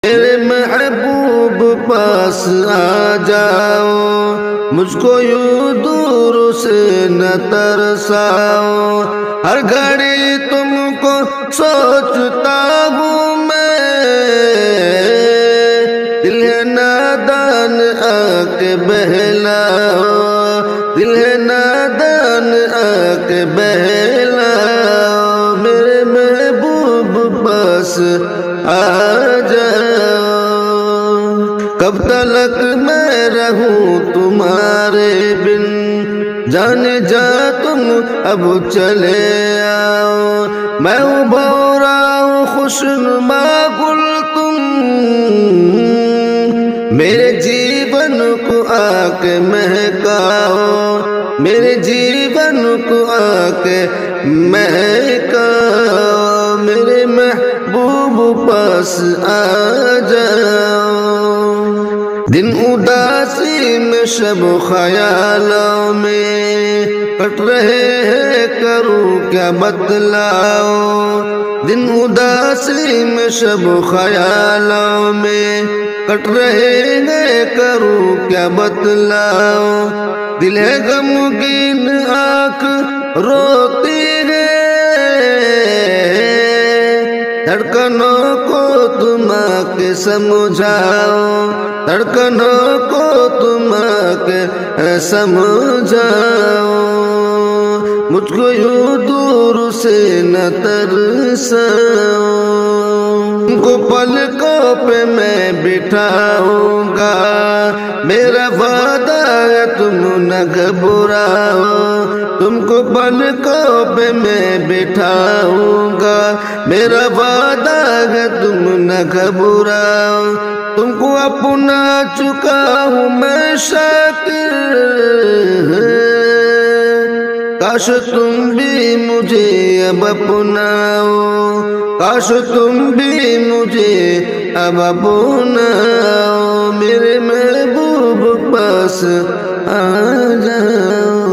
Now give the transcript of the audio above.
میرے محبوب پاس آ جاؤ، مجھ کو یوں دور سے نہ ترساؤ، ہر گھڑی تم کو سوچتا ہوں میں، دل ہے نادان آ کے بہلاؤ، دل ہے نادان آ کے بہلاؤ، میرے محبوب پاس آ جاؤ، کب تلک میں رہوں تمہارے بن، جانے جا تم اب چلے آؤ، میں ابھورا ہوں خوشنما گل تم، میرے جیون کو آ کے مہکاؤ، میرے جیون کو آ کے مہکاؤ، میرے محبوب پاس آ جاؤ، دن اداسی میں شب خیالوں میں کٹ رہے ہیں، کروں کیا بتلاؤ، دن اداسی میں شب خیالوں میں کٹ رہے ہیں، کروں کیا بتلاؤ، دل ہے غمگین آنکھ روتی ہے، دھڑکنوں کو تم آ کے سمجھاؤ، دھڑکنوں کو تم آ کے سمجھاؤ، مجھ کو یوں دور سے نہ ترساؤ، تم کو پلکوں پہ میں بٹھاؤں گا، میرا وعدہ ہے تم نہ گھبراؤ، تم کو پلکوں پہ میں بٹھاؤں گا، میرا وعدہ ہے تم نہ گھبراؤ، تم کو اپنا چکا ہوں میں شاکر، کاش تم بھی مجھے اب اپناؤ، کاش تم بھی مجھے اب اپناؤ، میرے محبوب پاس آ جاؤ۔